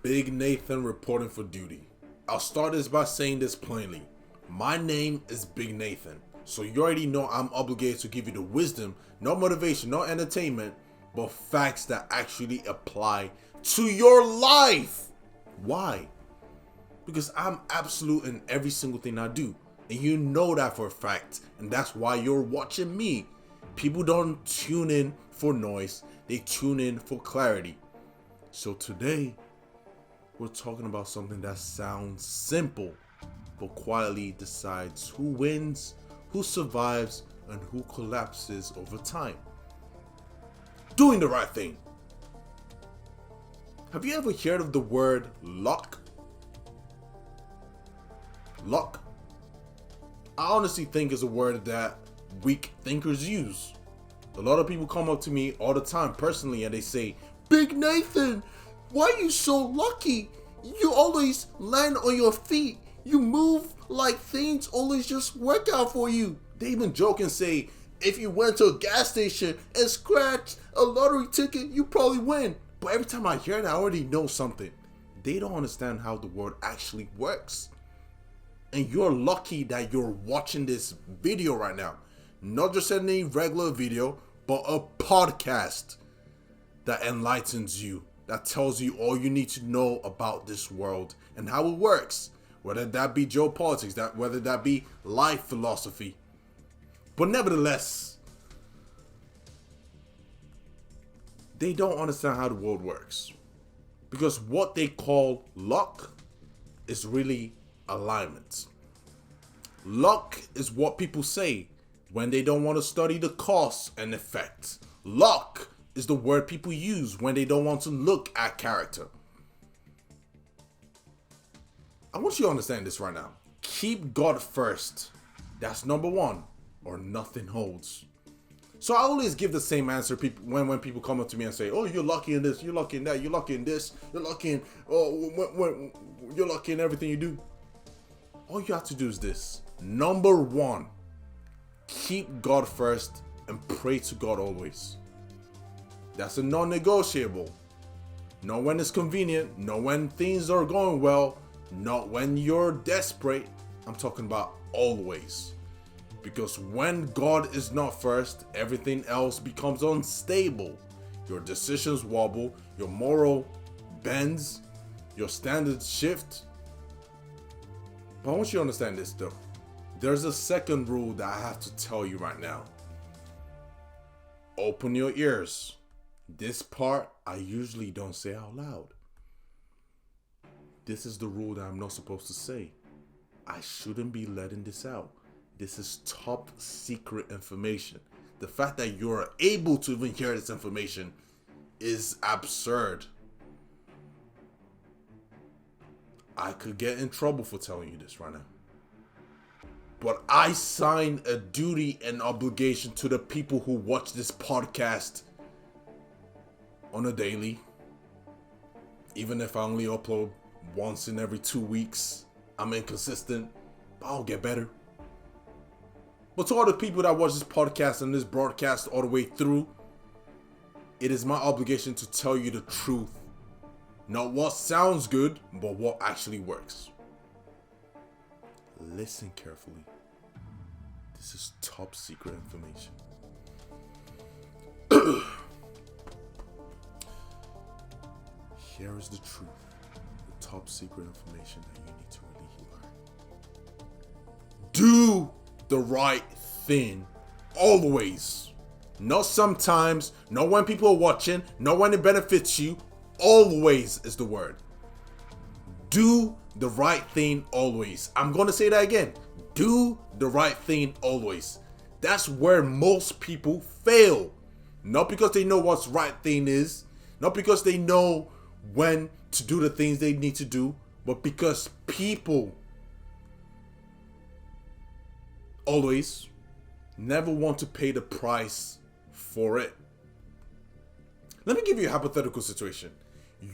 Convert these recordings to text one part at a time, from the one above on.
Big Nathan reporting for duty. I'll start this by saying this plainly. My name is Big Nathan, so you already know I'm obligated to give you the wisdom, no motivation, no entertainment, but facts that actually apply to your life. Why? Because I'm absolute in every single thing I do, and you know that for a fact, and that's why you're watching me. People don't tune in for noise, they tune in for clarity. So today, we're talking about something that sounds simple, but quietly decides who wins, who survives, and who collapses over time. Doing the right thing. Have you ever heard of the word luck? Luck? I honestly think it's a word that weak thinkers use. A lot of people come up to me all the time personally and they say, Big Nathan, why are you so lucky? You always land on your feet. You move like things always just work out for you. They even joke and say, if you went to a gas station and scratched a lottery ticket, you probably win. But every time I hear that, I already know something. They don't understand how the world actually works. And you're lucky that you're watching this video right now. Not just any regular video, but a podcast that enlightens you, that tells you all you need to know about this world and how it works. Whether that be geopolitics, whether that be life philosophy. But nevertheless, they don't understand how the world works. Because what they call luck is really alignment. Luck is what people say when they don't want to study the cause and effect. Luck is the word people use when they don't want to look at character. I want you to understand this right now. Keep God first. That's number one, or nothing holds. So I always give the same answer when people come up to me and say, oh, you're lucky in this, you're lucky in that, you're lucky in this, you're lucky in, you're lucky in everything you do. All you have to do is this. Number one, keep God first and pray to God always. That's a non-negotiable. Not when it's convenient, not when things are going well, not when you're desperate. I'm talking about always. Because when God is not first, everything else becomes unstable. Your decisions wobble, your moral bends, your standards shift. But I want you to understand this though. There's a second rule that I have to tell you right now. Open your ears. This part I usually don't say out loud. This is the rule that I'm not supposed to say. I shouldn't be letting this out. This is top secret information. The fact that you're able to even hear this information is absurd. I could get in trouble for telling you this right now. But I sign a duty and obligation to the people who watch this podcast on a daily. Even if I only upload once in every 2 weeks, I'm inconsistent, but I'll get better. But to all the people that watch this podcast and this broadcast all the way through, it is my obligation to tell you the truth. Not what sounds good, but what actually works. Listen carefully. This is top secret information. Here is the truth. The top secret information that you need to really learn. Do the right thing always. Not sometimes, not when people are watching, not when it benefits you. Always is the word. Do the right thing always. I'm going to say that again. Do the right thing always. That's where most people fail. Not because they know what's right thing is, not because they know when to do the things they need to do, but because people always never want to pay the price for it. Let me give you a hypothetical situation.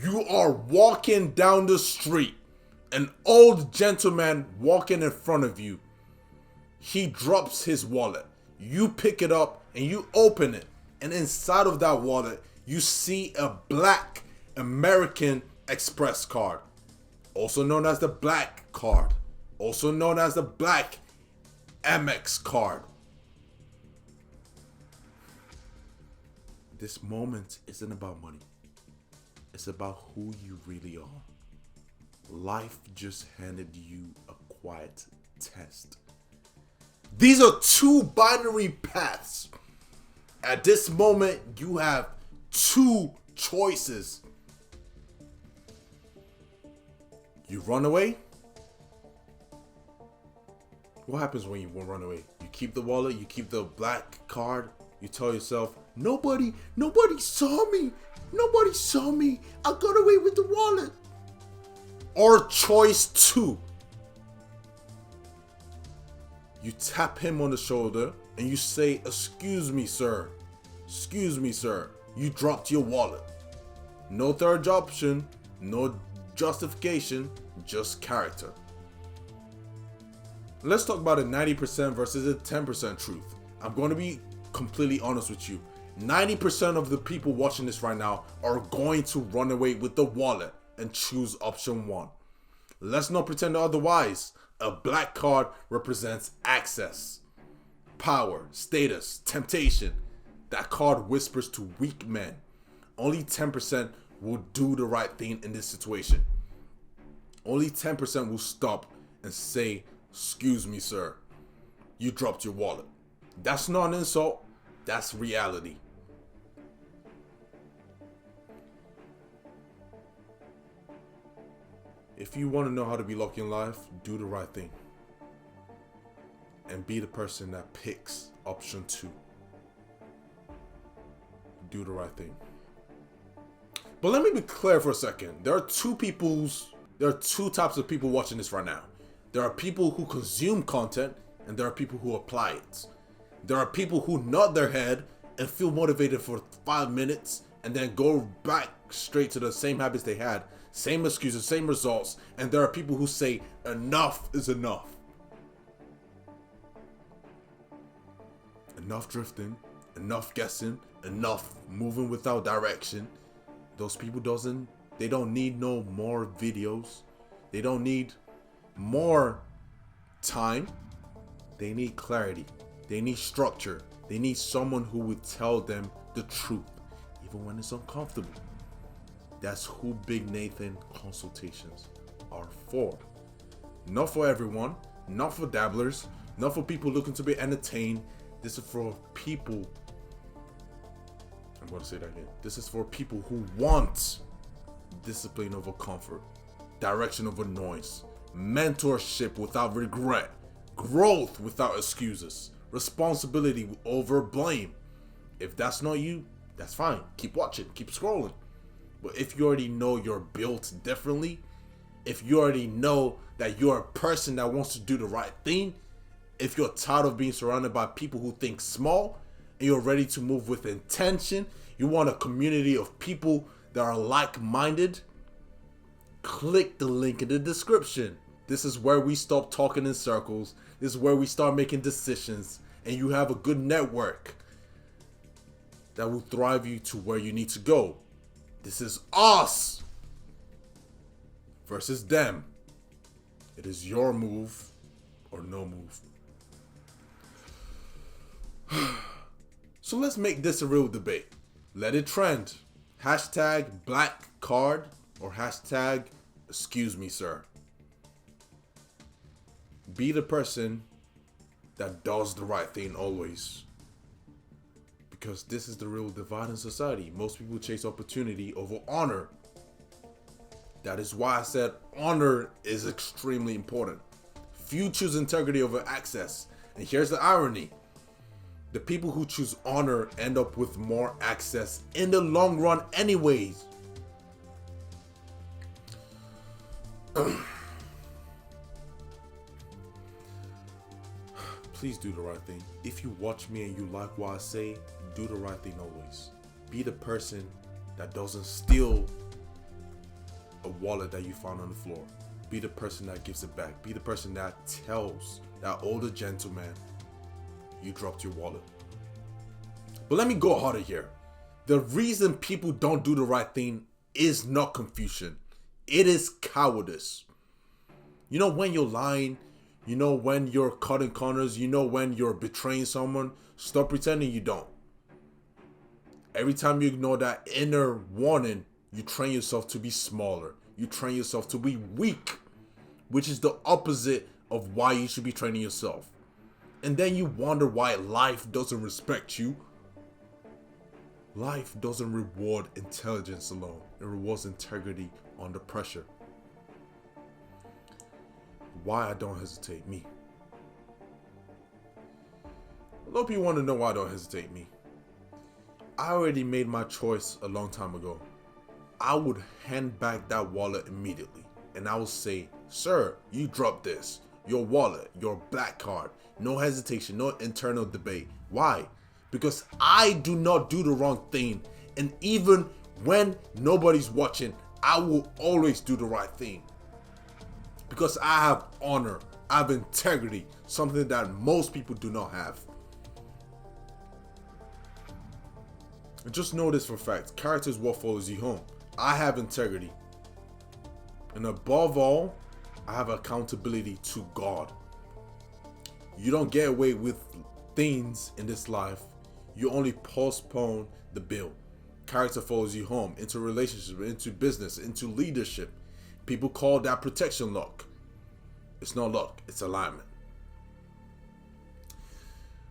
You are walking down the street, an old gentleman walking in front of you. He drops his wallet. You pick it up and you open it. And inside of that wallet, you see a black American Express card, also known as the Black Card, also known as the Black Amex Card. This moment isn't about money. It's about who you really are. Life just handed you a quiet test. These are two binary paths. At this moment, you have two choices. You run away. What happens when you run away? You keep the wallet, you keep the Black Card. You tell yourself, nobody saw me. Nobody saw me. I got away with the wallet. Or choice two. You tap him on the shoulder and you say, "Excuse me, sir. Excuse me, sir. You dropped your wallet." No third option, no justification, just character. Let's talk about a 90% versus a 10% truth. I'm going to be completely honest with you. 90% of the people watching this right now are going to run away with the wallet and choose option one. Let's not pretend otherwise. A Black Card represents access, power, status, temptation. That card whispers to weak men. Only 10% will do the right thing in this situation. Only 10% will stop and say, "Excuse me, sir. You dropped your wallet." That's not an insult. That's reality. If you want to know how to be lucky in life, do the right thing. And be the person that picks option two. Do the right thing. But let me be clear for a second. There are two types of people watching this right now. There are people who consume content and there are people who apply it. There are people who nod their head and feel motivated for 5 minutes and then go back straight to the same habits they had, same excuses, same results. And there are people who say enough is enough. Enough drifting, enough guessing, enough moving without direction. Those people they don't need no more videos. They don't need more time. They need clarity. They need structure. They need someone who would tell them the truth, even when it's uncomfortable. That's who Big Nathan Consultations are for. Not for everyone, not for dabblers, not for people looking to be entertained. This is for people, I'm going to say that again. This is for people who want discipline over comfort, direction over noise, mentorship without regret, growth without excuses, responsibility over blame. If that's not you, that's fine. Keep watching, keep scrolling. But if you already know you're built differently, if you already know that you're a person that wants to do the right thing, if you're tired of being surrounded by people who think small and you're ready to move with intention, you want a community of people that are like-minded, click the link in the description. This is where we stop talking in circles. This is where we start making decisions, and you have a good network that will drive you to where you need to go. This is us versus them. It is your move or no move. So let's make this a real debate. Let it trend. Hashtag Black Card or hashtag ExcuseMeSir. Be the person that does the right thing always. Because this is the real divide in society. Most people chase opportunity over honor. That is why I said honor is extremely important. Few choose integrity over access. And here's the irony. The people who choose honor end up with more access in the long run anyways. Please do the right thing. If you watch me and you like what I say, do the right thing always. Be the person that doesn't steal a wallet that you found on the floor. Be the person that gives it back. Be the person that tells that older gentleman you dropped your wallet. But let me go harder here. The reason people don't do the right thing is not confusion. It is cowardice. You know when you're lying, you know when you're cutting corners, you know when you're betraying someone. Stop pretending you don't. Every time you ignore that inner warning, you train yourself to be smaller. You train yourself to be weak, which is the opposite of why you should be training yourself. And then you wonder why life doesn't respect you. Life doesn't reward intelligence alone. It rewards integrity under pressure. Why I don't hesitate, me. A lot of people want to know why I don't hesitate, me. I already made my choice a long time ago. I would hand back that wallet immediately. And I would say, sir, you dropped this. Your wallet, your black card. No hesitation, no internal debate. Why? Because I do not do the wrong thing. And even when nobody's watching, I will always do the right thing. Because I have honor, I have integrity, something that most people do not have. And just know this for a fact, character is what follows you home. I have integrity. And above all, I have accountability to God. You don't get away with things in this life. You only postpone the bill. Character follows you home, into relationship, into business, into leadership. People call that protection luck. It's not luck, it's alignment.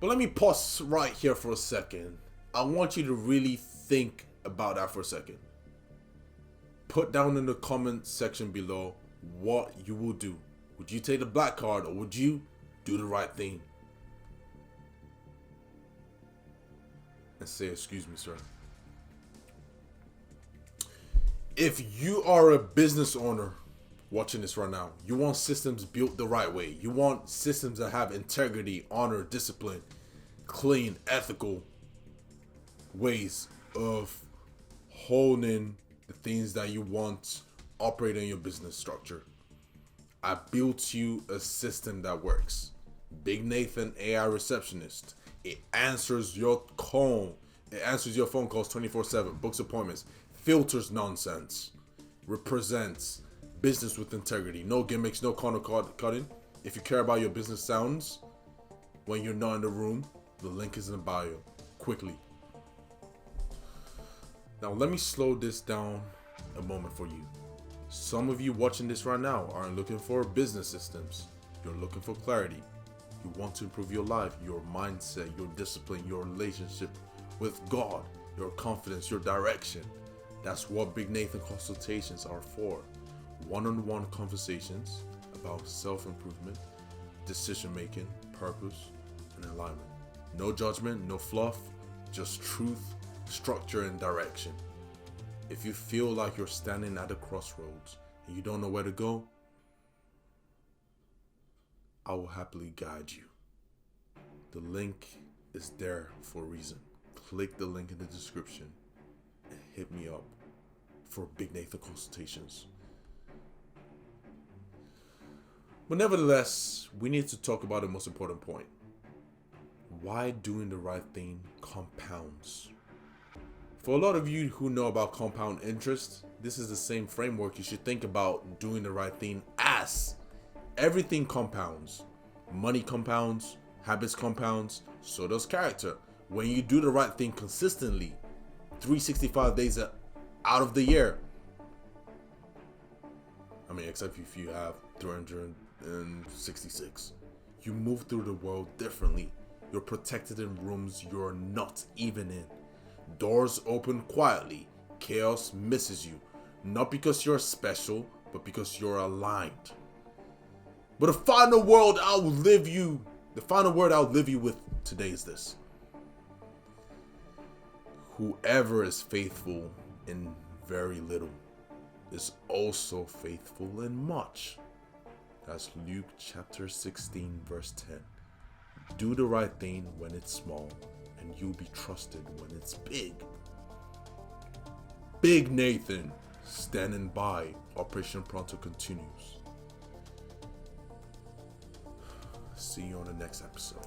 But let me pause right here for a second. I want you to really think about that for a second. Put down in the comment section below what you will do. Would you take the black card or would you do the right thing? And say, excuse me, sir. If you are a business owner watching this right now, you want systems built the right way. You want systems that have integrity, honor, discipline, clean, ethical ways of holding the things that you want operate in your business structure. I built you a system that works. Big Nathan AI Receptionist. It answers your call. It answers your phone calls 24/7, books appointments, filters nonsense, represents business with integrity. No gimmicks, no corner cutting. If you care about your business sounds when you're not in the room, the link is in the bio. Quickly. Now let me slow this down a moment for you. Some of you watching this right now aren't looking for business systems. You're looking for clarity. You want to improve your life, your mindset, your discipline, your relationship with God, your confidence, your direction. That's what Big Nathan Consultations are for. One-on-one conversations about self-improvement, decision-making, purpose, and alignment. No judgment, no fluff, just truth, structure, and direction. If you feel like you're standing at a crossroads and you don't know where to go, I will happily guide you. The link is there for a reason. Click the link in the description and hit me up for Big Nathan Consultations. But nevertheless, we need to talk about the most important point. Why doing the right thing compounds. For a lot of you who know about compound interest, this is the same framework you should think about doing the right thing as. Everything compounds. Money compounds, habits compounds, so does character. When you do the right thing consistently, 365 days out of the year. I mean, except if you have 366. You move through the world differently. You're protected in rooms you're not even in. Doors open quietly. Chaos misses you. Not because you're special, but because you're aligned. But the final word I'll leave you with today is this. Whoever is faithful in very little is also faithful in much. That's Luke chapter 16 verse 10. Do the right thing when it's small, and you'll be trusted when it's big. Big Nathan, standing by. Operation Pronto continues. See you on the next episode.